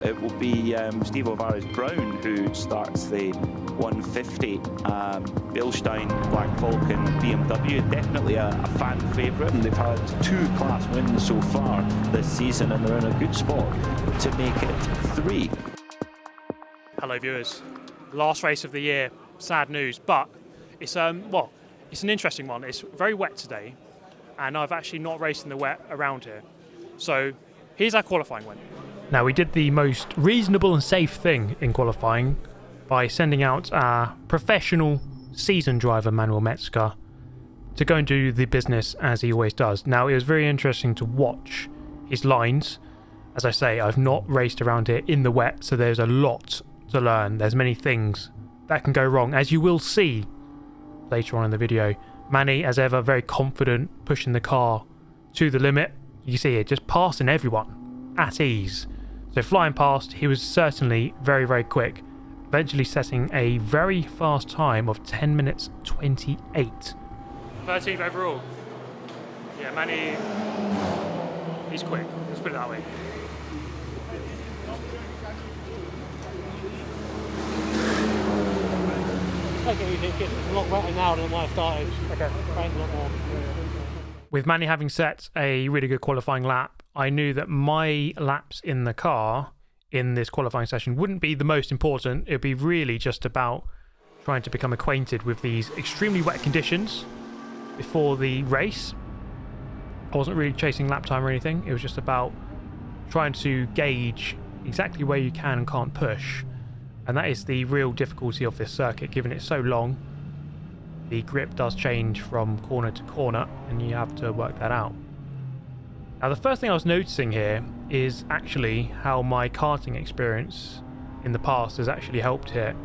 It will be Steve O'Varez-Brown who starts the 150 Bilstein Black Falken BMW. Definitely a fan favourite. They've had 2 class wins so far this season and they're in a good spot to make it 3. Hello viewers, last race of the year, sad news, but it's it's an interesting one. It's very wet today and I've actually not raced in the wet around here. So here's our qualifying win. Now, we did the most reasonable and safe thing in qualifying by sending out our professional seasoned driver, Manuel Metzger, to go and do the business as he always does. Now, it was very interesting to watch his lines. As I say, I've not raced around here in the wet, so there's a lot to learn. There's many things that can go wrong, as you will see later on in the video. Manny, as ever, very confident, pushing the car to the limit. You see it just passing everyone at ease. So flying past, he was certainly very, very quick, eventually setting a very fast time of 10 minutes 28. 13th overall. Yeah, Manny, he's quick, let's put it that way. Okay, it's a lot better now than when I started. Okay. Thanks a lot more. With Manny having set a really good qualifying lap, I knew that my laps in the car in this qualifying session wouldn't be the most important. It would be really just about trying to become acquainted with these extremely wet conditions before the race. I wasn't really chasing lap time or anything. It was just about trying to gauge exactly where you can and can't push. And that is the real difficulty of this circuit, given it's so long. The grip does change from corner to corner and you have to work that out. Now, the first thing I was noticing here is actually how my karting experience in the past has actually helped here.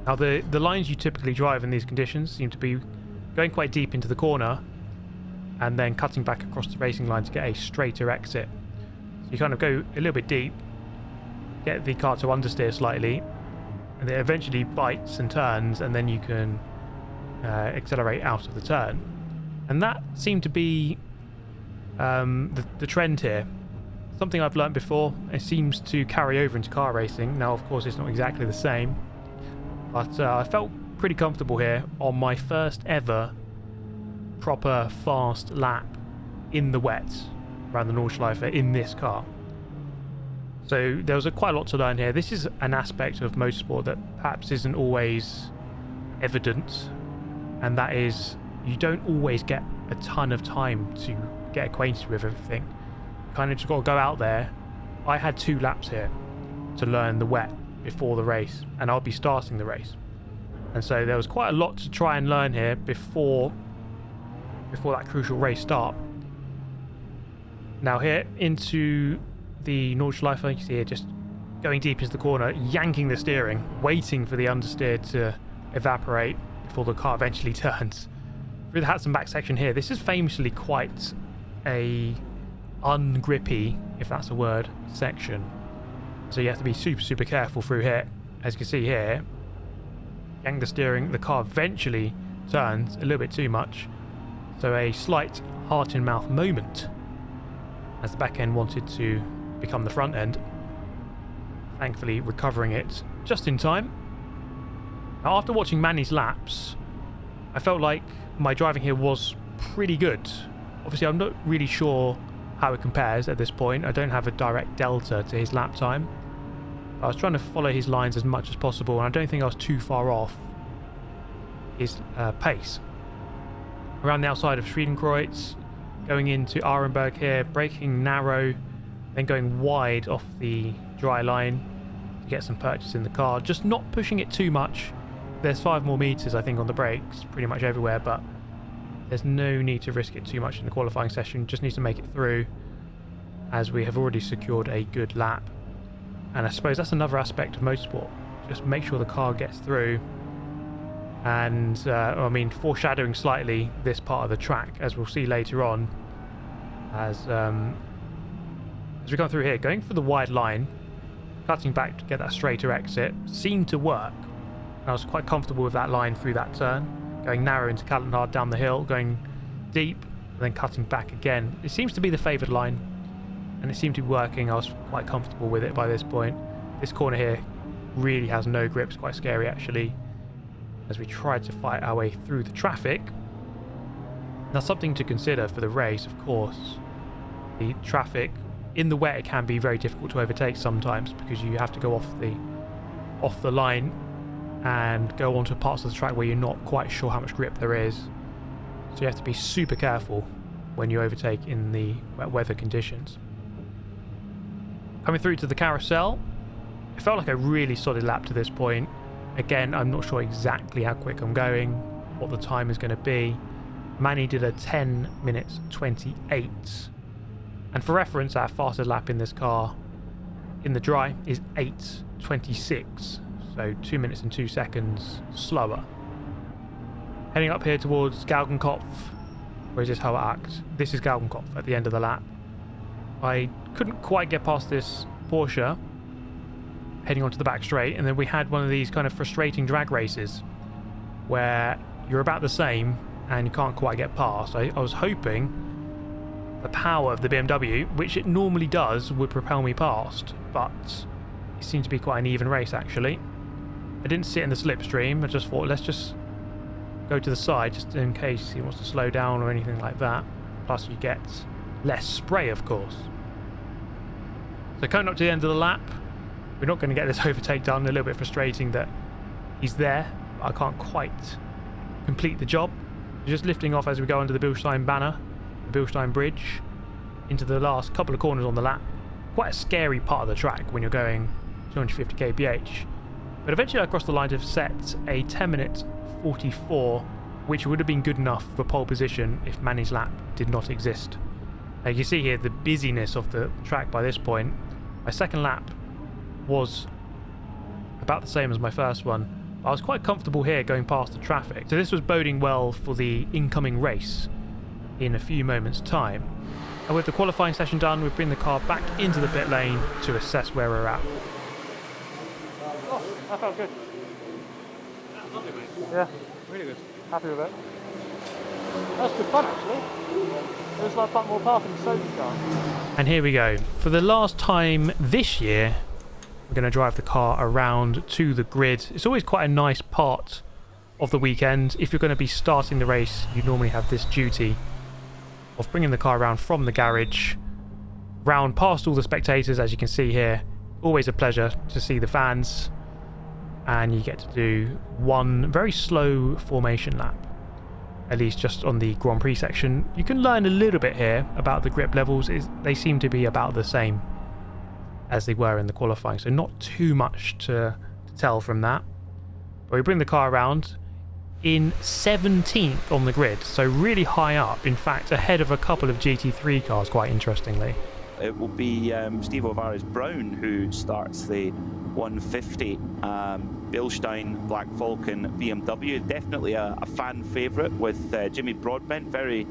Now, the lines you typically drive in these conditions seem to be going quite deep into the corner and then cutting back across the racing line to get a straighter exit. So you kind of go a little bit deep, get the car to understeer slightly, and then eventually bites and turns, and then you can accelerate out of the turn. And that seemed to be the trend here. Something I've learnt before. It seems to carry over into car racing. Now, of course, it's not exactly the same, but I felt pretty comfortable here on my first ever proper fast lap in the wet around the Nordschleife in this car. So there was quite a lot to learn here. This is an aspect of motorsport that perhaps isn't always evident, and that is you don't always get a ton of time to get acquainted with everything. Kind of just got to go out there. I had 2 laps here to learn the wet before the race, and I'll be starting the race. And so there was quite a lot to try and learn here before that crucial race start. Now here into the Nordschleife, you see here just going deep into the corner, yanking the steering, waiting for the understeer to evaporate before the car eventually turns. Through the Hatson back section here, this is famously quite a ungrippy, if that's a word, section. So you have to be super careful through here. As you can see here, yank the steering, the car eventually turns a little bit too much. So a slight heart in mouth moment as the back end wanted to become the front end. Thankfully recovering it just in time. Now, after watching Manny's laps, I felt like my driving here was pretty good. Obviously, I'm not really sure how it compares at this point. I don't have a direct delta to his lap time. I was trying to follow his lines as much as possible, and I don't think I was too far off his pace. Around the outside of Schwedenkreuz, going into Arenberg here, braking narrow, then going wide off the dry line to get some purchase in the car. Just not pushing it too much. There's 5 more meters, I think, on the brakes pretty much everywhere, but there's no need to risk it too much in the qualifying session. Just need to make it through, as we have already secured a good lap. And I suppose that's another aspect of motorsport. Just make sure the car gets through. And foreshadowing slightly this part of the track, as we'll see later on, as we go through here, going for the wide line, cutting back to get that straighter exit, seemed to work. I was quite comfortable with that line through that turn, going narrow into Kaltenhard down the hill, going deep, and then cutting back again. It seems to be the favoured line. and it seemed to be working. I was quite comfortable with it by this point. This corner here really has no grip. It's quite scary actually, as we tried to fight our way through the traffic. Now, something to consider for the race, of course, the traffic in the wet, it can be very difficult to overtake sometimes because you have to go off the line and go onto parts of the track where you're not quite sure how much grip there is. So you have to be super careful when you overtake in the wet weather conditions. Coming through to the carousel, it felt like a really solid lap to this point. Again, I'm not sure exactly how quick I'm going, what the time is going to be. Manny did a 10 minutes 28. And for reference, our fastest lap in this car in the dry is 8:26. So 2 minutes and 2 seconds slower. Heading up here towards Galgenkopf. Where is this Hoheacht? This is Galgenkopf at the end of the lap. I couldn't quite get past this Porsche heading onto the back straight, and then we had one of these kind of frustrating drag races where you're about the same and you can't quite get past. I was hoping the power of the BMW, which it normally does, would propel me past, but it seemed to be quite an even race actually. I didn't sit in the slipstream. I just thought, let's just go to the side just in case he wants to slow down or anything like that. Plus you get less spray, of course. So coming up to the end of the lap, we're not going to get this overtake done. A little bit frustrating that he's there, but I can't quite complete the job. Just lifting off as we go under the Bilstein banner, the Bilstein bridge, into the last couple of corners on the lap. Quite a scary part of the track when you're going 250 kph. But eventually I crossed the line to set a 10 minute 44, which would have been good enough for pole position if Manny's lap did not exist. Now you can see here the busyness of the track by this point. My second lap was about the same as my first one. I was quite comfortable here going past the traffic, so this was boding well for the incoming race in a few moments' time. And with the qualifying session done, we bring the car back into the pit lane to assess where we're at. Oh, that felt good. That's lovely, mate. Yeah, Really good. happy with it. That's good fun actually. It was like more parking so car. And here we go. For the last time this year, we're going to drive the car around to the grid. It's always quite a nice part of the weekend. If you're going to be starting the race, you normally have this duty of bringing the car around from the garage, round past all the spectators, as you can see here. Always a pleasure to see the fans. And you get to do one very slow formation lap, at least just on the Grand Prix section. You can learn a little bit here about the grip levels. They seem to be about the same as they were in the qualifying, so not too much to tell from that. But we bring the car around in 17th on the grid, so really high up, in fact ahead of a couple of GT3 cars, quite interestingly. It will be Steve Alvarez Brown who starts the 150 Bilstein Black Falken BMW. Definitely a fan favourite with Jimmy Broadbent, very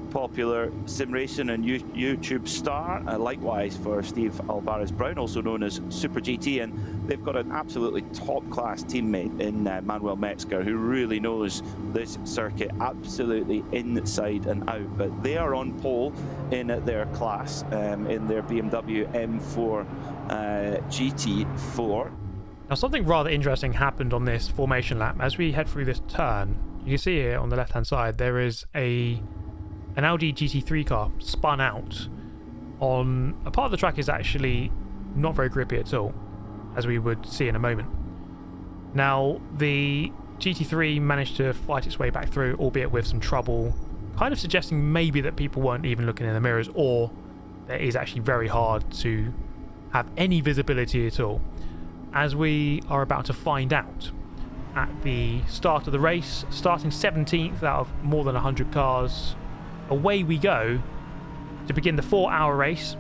popular sim racing and YouTube star. Likewise for Steve Alvarez Brown, also known as Super GT, and they've got an absolutely top-class teammate in Manuel Metzger, who really knows this circuit absolutely inside and out. But they are on pole in their class in their BMW M4 GT4. Now something rather interesting happened on this formation lap. As we head through this turn, you can see here on the left hand side there is an Audi GT3 car spun out on a part of the track is actually not very grippy at all, as we would see in a moment. Now the GT3 managed to fight its way back through, albeit with some trouble, kind of suggesting maybe that people weren't even looking in the mirrors, or that it is actually very hard to have any visibility at all, as we are about to find out at the start of the race. Starting 17th out of more than 100 cars, away we go to begin the 4-hour race.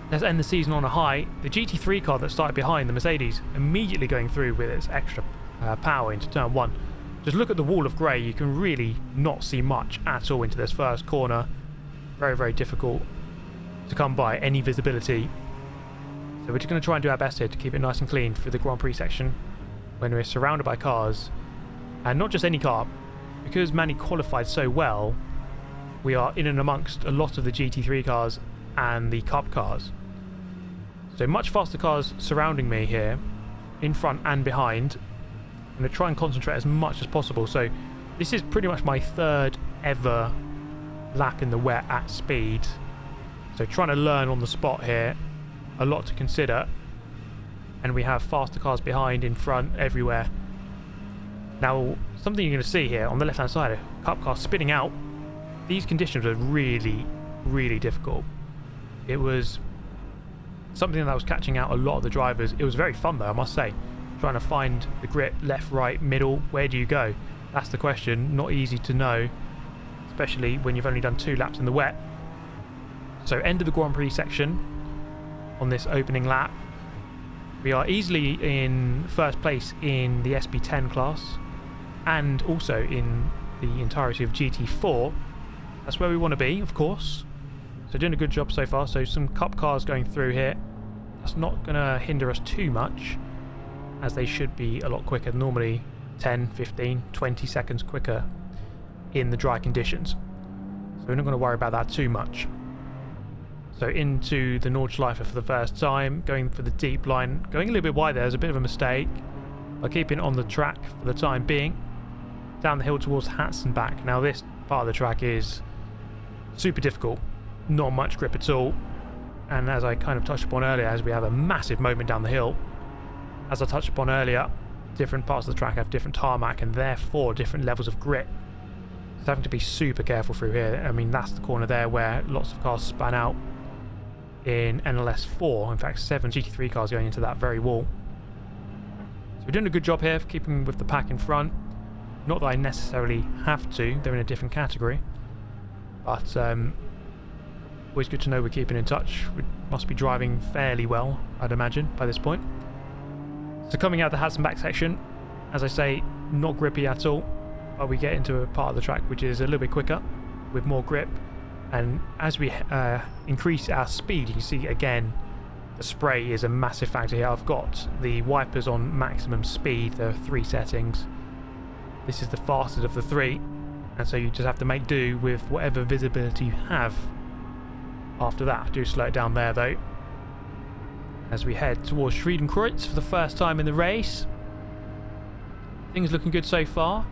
Let's end the season on a high. The GT3 car that started behind the Mercedes immediately going through with its extra power into turn 1. Just look at the wall of grey. You can really not see much at all into this first corner. Very, very difficult to come by, any visibility. So we're just going to try and do our best here to keep it nice and clean for the Grand Prix section when we're surrounded by cars. And not just any car. Because Manny qualified so well, we are in and amongst a lot of the GT3 cars and the Cup cars. So much faster cars surrounding me here, in front and behind. I'm going to try and concentrate as much as possible. So this is pretty much my third ever lap in the wet at speed. So trying to learn on the spot here, a lot to consider. And we have faster cars behind, in front, everywhere. Now, something you're going to see here on the left hand side, a Cup car spinning out. These conditions are really, really difficult. It was something that was catching out a lot of the drivers. It was very fun though, I must say. Trying to find the grip, left, right, middle, where do you go? That's the question, not easy to know, especially when you've only done 2 laps in the wet. So end of the Grand Prix section on this opening lap. We are easily in first place in the SB10 class and also in the entirety of GT4. That's where we want to be, of course. So doing a good job so far. So some Cup cars going through here. That's not going to hinder us too much, as they should be a lot quicker. Normally 10, 15, 20 seconds quicker in the dry conditions. So we're not going to worry about that too much. So into the Nordschleife for the first time, going for the deep line, going a little bit wide there. There's a bit of a mistake. By keeping on the track for the time being. Down the hill towards Hatzenbach. Now this part of the track is super difficult. Not much grip at all. And as I kind of touched upon earlier, as we have a massive moment down the hill, as I touched upon earlier, different parts of the track have different tarmac and therefore different levels of grip. So having to be super careful through here. I mean, that's the corner there where lots of cars span out in NLS 4. In fact, 7 GT3 cars going into that very wall. So we're doing a good job here of keeping with the pack in front. Not that I necessarily have to, they're in a different category. But always good to know we're keeping in touch. We must be driving fairly well, I'd imagine, by this point. So coming out the Hatzenbach section, as I say, not grippy at all. But we get into a part of the track which is a little bit quicker, with more grip. And as we increase our speed, you can see again, the spray is a massive factor here. I've got the wipers on maximum speed. There are 3 settings. This is the fastest of the 3. And so you just have to make do with whatever visibility you have after that. I do slow it down there though. As we head towards Schwedenkreuz for the first time in the race. Things looking good so far.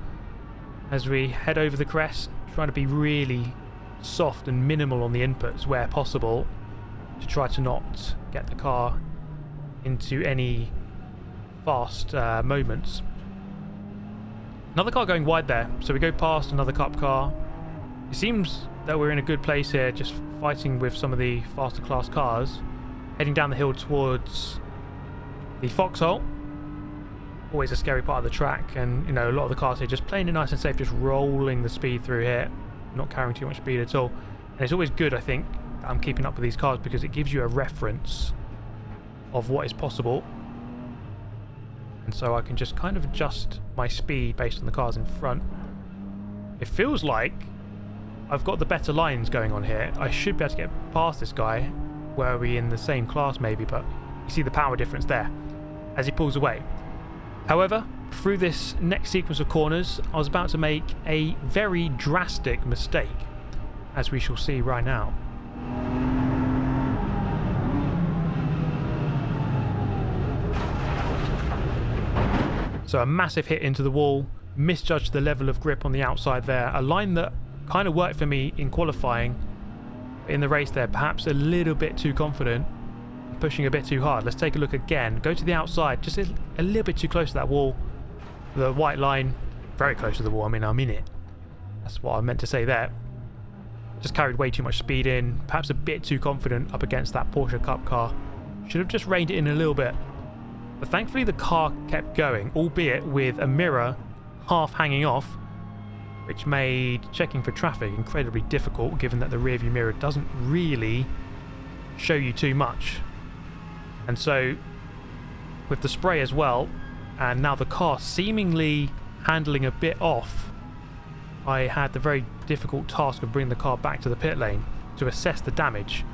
As we head over the crest, trying to be really soft and minimal on the inputs where possible to try to not get the car into any fast moments. Another car going wide there, so we go past another Cup car. It seems that we're in a good place here, just fighting with some of the faster class cars, heading down the hill towards the Foxhole. Always a scary part of the track, and you know, a lot of the cars here just playing it nice and safe, just rolling the speed through here, not carrying too much speed at all. And it's always good, I think, that I'm keeping up with these cars because it gives you a reference of what is possible. And so I can just kind of adjust my speed based on the cars in front. It feels like I've got the better lines going on here. I should be able to get past this guy. Were we in the same class maybe, but you see the power difference there as he pulls away. However, through this next sequence of corners, I was about to make a very drastic mistake, as we shall see right now. So a massive hit into the wall, misjudged the level of grip on the outside there, a line that kind of worked for me in qualifying, but in the race there, perhaps a little bit too confident, pushing a bit too hard. Let's take a look again, go to the outside, just a little bit too close to that wall, the white line, very close to the wall. I mean, I'm in it, that's what I meant to say there. Just carried way too much speed in, perhaps a bit too confident up against that Porsche Cup car. Should have just reined it in a little bit. But thankfully the car kept going, albeit with a mirror half hanging off, which made checking for traffic incredibly difficult, given that the rearview mirror doesn't really show you too much. And so with the spray as well, and now the car seemingly handling a bit off, I had the very difficult task of bringing the car back to the pit lane to assess the damage.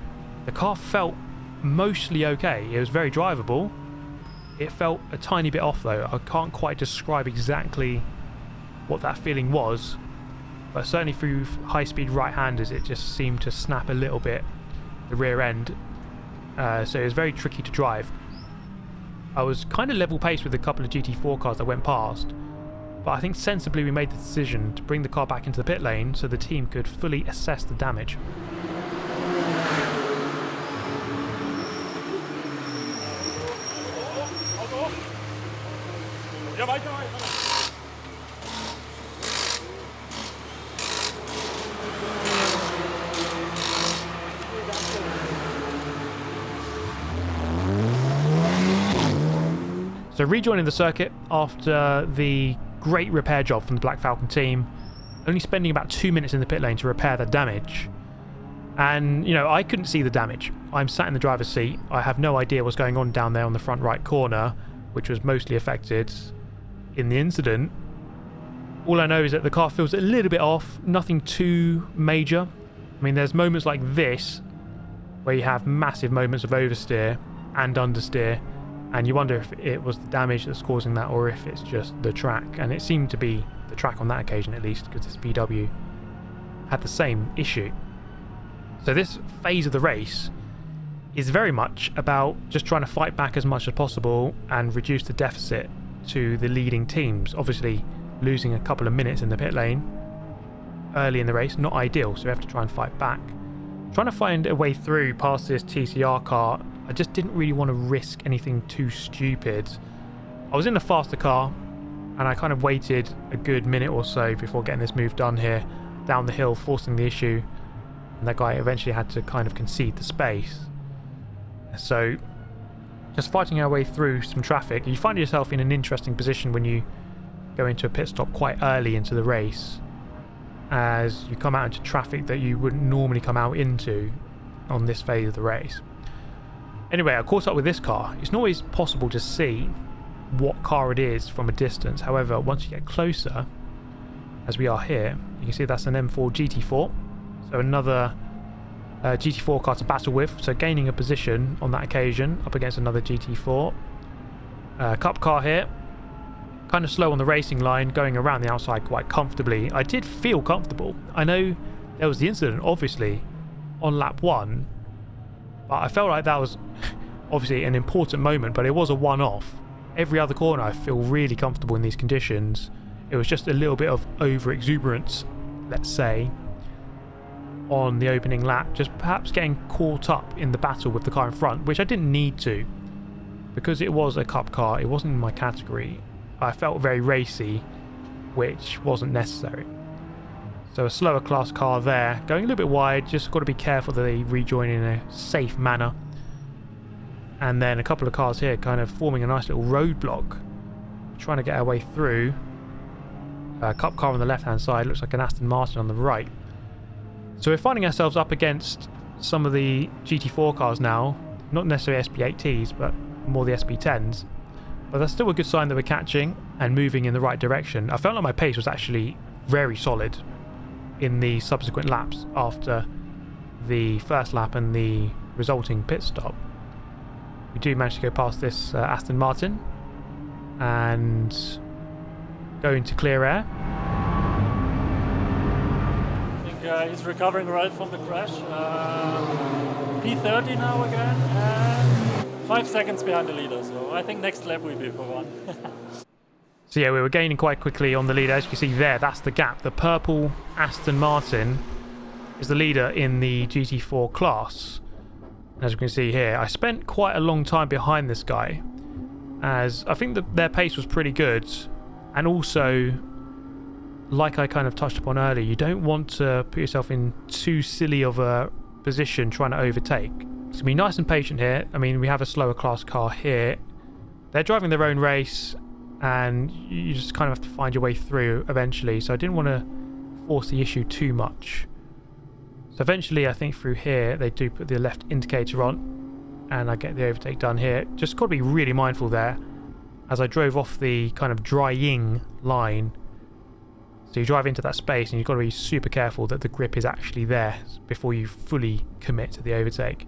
The car felt mostly okay. It was very drivable. It felt a tiny bit off though. I can't quite describe exactly what that feeling was, but certainly through high-speed right-handers it just seemed to snap a little bit the rear end, so it was very tricky to drive. I was kind of level paced with a couple of GT4 cars that went past, but I think sensibly we made the decision to bring the car back into the pit lane so the team could fully assess the damage. So rejoining the circuit after the great repair job from the Black Falcon team, only spending about 2 minutes in the pit lane to repair the damage. And, you know, I couldn't see the damage. I'm sat in the driver's seat. I have no idea what's going on down there on the front right corner, which was mostly affected in the incident. All I know is that the car feels a little bit off, nothing too major. I mean, there's moments like this where you have massive moments of oversteer and understeer, and you wonder if it was the damage that's causing that or if it's just the track. And it seemed to be the track on that occasion, at least, because this VW had the same issue. So this phase of the race is very much about just trying to fight back as much as possible and reduce the deficit to the leading teams. Obviously, losing a couple of minutes in the pit lane early in the race, not ideal, so we have to try and fight back. Trying to find a way through past this TCR car, I just didn't really want to risk anything too stupid. I was in a faster car, and I kind of waited a good minute or so before getting this move done here, down the hill, forcing the issue, and that guy eventually had to kind of concede the space. So, just fighting our way through some traffic. You find yourself in an interesting position when you go into a pit stop quite early into the race, as you come out into traffic that you wouldn't normally come out into on this phase of the race. Anyway, I caught up with this car. It's not always possible to see what car it is from a distance. However, once you get closer, as we are here, you can see that's an M4 GT4. So another GT4 car to battle with. So gaining a position on that occasion up against another GT4. Cup car here. Kind of slow on the racing line, going around the outside quite comfortably. I did feel comfortable. I know there was the incident, obviously, on lap 1. But I felt like that was obviously an important moment, but it was a one-off. Every other corner I feel really comfortable in these conditions. It was just a little bit of over-exuberance, let's say, on the opening lap. Just perhaps getting caught up in the battle with the car in front, which I didn't need to. Because it was a cup car, it wasn't in my category. I felt very racy, which wasn't necessary. So a slower class car there, going a little bit wide, just got to be careful that they rejoin in a safe manner. And then a couple of cars here kind of forming a nice little roadblock, trying to get our way through. A cup car on the left hand side, looks like an Aston Martin on the right. So we're finding ourselves up against some of the GT4 cars now, not necessarily SP8Ts, but more the SP10s. But that's still a good sign that we're catching and moving in the right direction. I felt like my pace was actually very solid in the subsequent laps after the first lap and the resulting pit stop. We do manage to go past this Aston Martin and go into clear air. I think he's recovering right from the crash. P30 now again, and 5 seconds behind the leader, so I think next lap will be for one. So yeah, we were gaining quite quickly on the leader. As you can see there, that's the gap. The purple Aston Martin is the leader in the GT4 class. As you can see here, I spent quite a long time behind this guy, as I think that their pace was pretty good. And also, like I kind of touched upon earlier, you don't want to put yourself in too silly of a position trying to overtake. So be nice and patient here. I mean, we have a slower class car here. They're driving their own race, and you just kind of have to find your way through eventually. So I didn't want to force the issue too much. So eventually, I think through here, they do put the left indicator on, and I get the overtake done here. Just got to be really mindful there, as I drove off the kind of drying line. So you drive into that space, and you've got to be super careful that the grip is actually there before you fully commit to the overtake.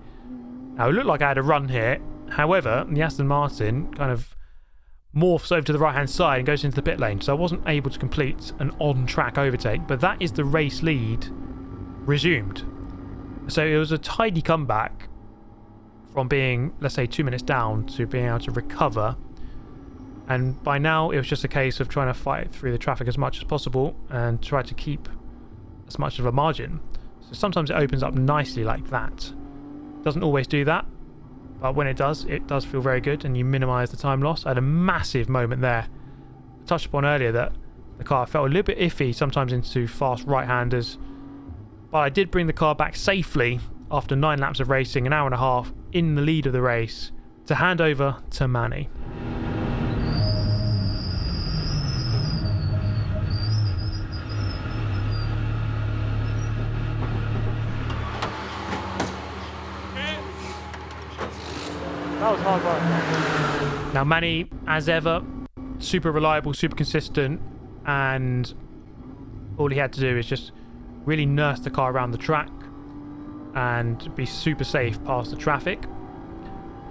Now, it looked like I had a run here. However, the Aston Martin kind of morphs over to the right-hand side and goes into the pit lane. So I wasn't able to complete an on-track overtake, but that is the race lead resumed. So it was a tidy comeback from being, let's say, 2 minutes down to being able to recover. And by now, it was just a case of trying to fight through the traffic as much as possible and try to keep as much of a margin. So sometimes it opens up nicely like that. Doesn't always do that, but when it does feel very good, and you minimise the time loss. I had a massive moment there. I touched upon earlier that the car felt a little bit iffy sometimes into fast right-handers, but I did bring the car back safely after 9 laps of racing, an hour and a half in the lead of the race, to hand over to Manny. That was hard work. Now Manny, as ever, super reliable, super consistent, and all he had to do is just really nurse the car around the track and be super safe past the traffic.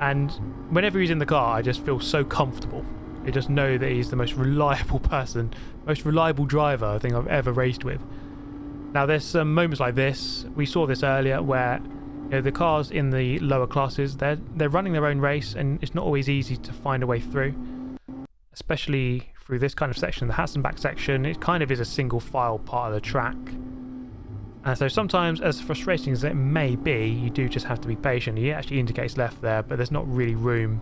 And whenever he's in the car, I just feel so comfortable. I just know that he's the most reliable person, most reliable driver I think I've ever raced with. Now there's some moments like this. We saw this earlier where, you know, the cars in the lower classes, they're running their own race, and it's not always easy to find a way through, especially through this kind of section, the Hatzenbach section. It kind of is a single file part of the track, and so sometimes, as frustrating as it may be, you do just have to be patient. He actually indicates left there, but there's not really room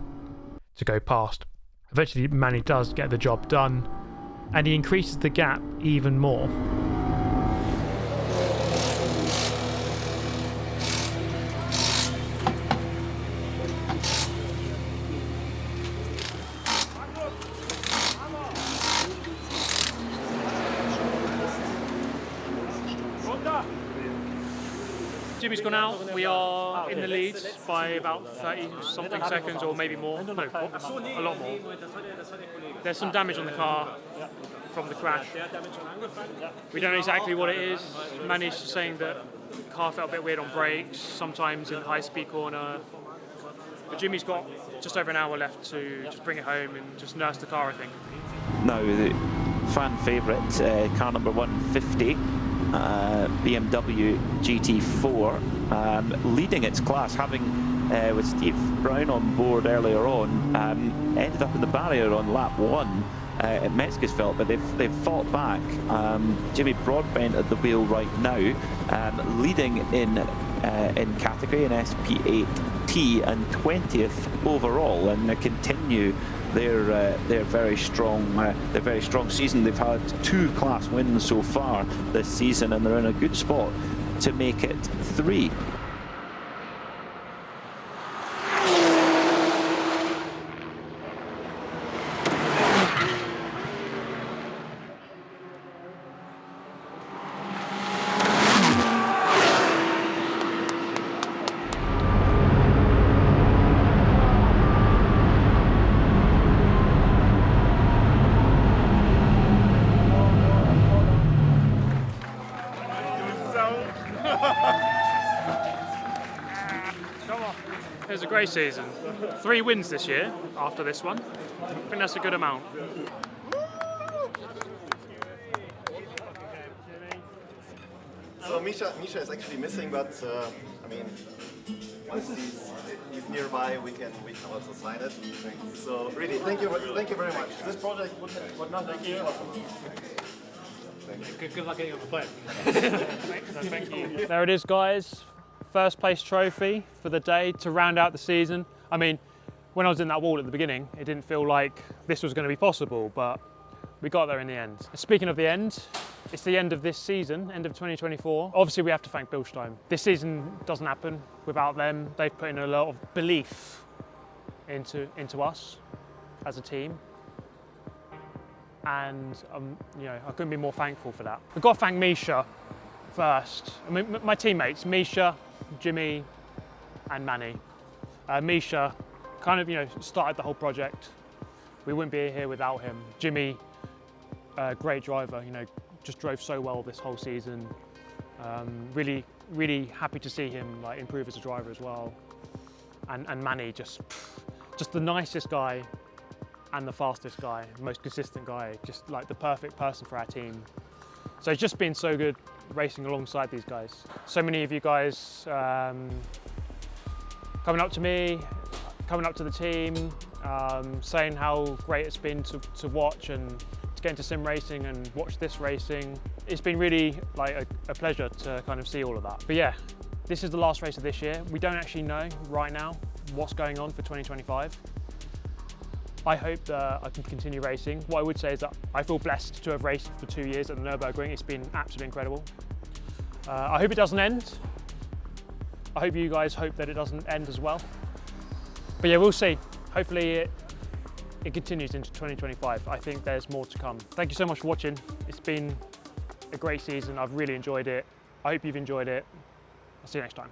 to go past. Eventually Manny does get the job done, and he increases the gap even more. Jimmy's gone out. We are in the lead by about 30 something seconds, or maybe more. No, a lot more. There's some damage on the car from the crash. We don't know exactly what it is. Manny's saying that the car felt a bit weird on brakes, sometimes in the high-speed corner. But Jimmy's got just over an hour left to just bring it home and just nurse the car, I think. Now, the fan favourite, car number 150. BMW GT4, leading its class, having with Steve Brown on board earlier on, ended up in the barrier on lap 1 at Metzgesfeld, but they've fought back. Jimmy Broadbent at the wheel right now, leading in category in SP8T and 20th overall, and they continue their very strong season. They've had 2 class wins so far this season, and they're in a good spot to make it 3. It was a great season. 3 wins this year after this one. I think that's a good amount. So Misha is actually missing, but I mean, once he's nearby, we can also sign it. So really, thank you very much. This project would not thank you. Good luck getting on the plane. Thank you. There it is, guys. First place trophy for the day to round out the season. I mean, when I was in that wall at the beginning, it didn't feel like this was going to be possible, but we got there in the end. Speaking of the end, it's the end of this season, end of 2024. Obviously, we have to thank Bilstein. This season doesn't happen without them. They've put in a lot of belief into us as a team. And you know, I couldn't be more thankful for that. We've got to thank Misha first. I mean, my teammates, Misha, Jimmy, and Manny. Misha kind of, you know, started the whole project. We wouldn't be here without him. Jimmy, great driver, you know, just drove so well this whole season. Really happy to see him like improve as a driver as well. And Manny, just the nicest guy and the fastest guy, most consistent guy, just like the perfect person for our team. So it's just been so good racing alongside these guys. So many of you guys coming up to me, coming up to the team, saying how great it's been to watch and to get into sim racing and watch this racing. It's been really like a pleasure to kind of see all of that. But yeah, this is the last race of this year. We don't actually know right now what's going on for 2025. I hope that I can continue racing. What I would say is that I feel blessed to have raced for 2 years at the Nurburgring. It's been absolutely incredible. I hope it doesn't end. I hope you guys hope that it doesn't end as well. But yeah, we'll see. Hopefully it continues into 2025. I think there's more to come. Thank you so much for watching. It's been a great season. I've really enjoyed it. I hope you've enjoyed it. I'll see you next time.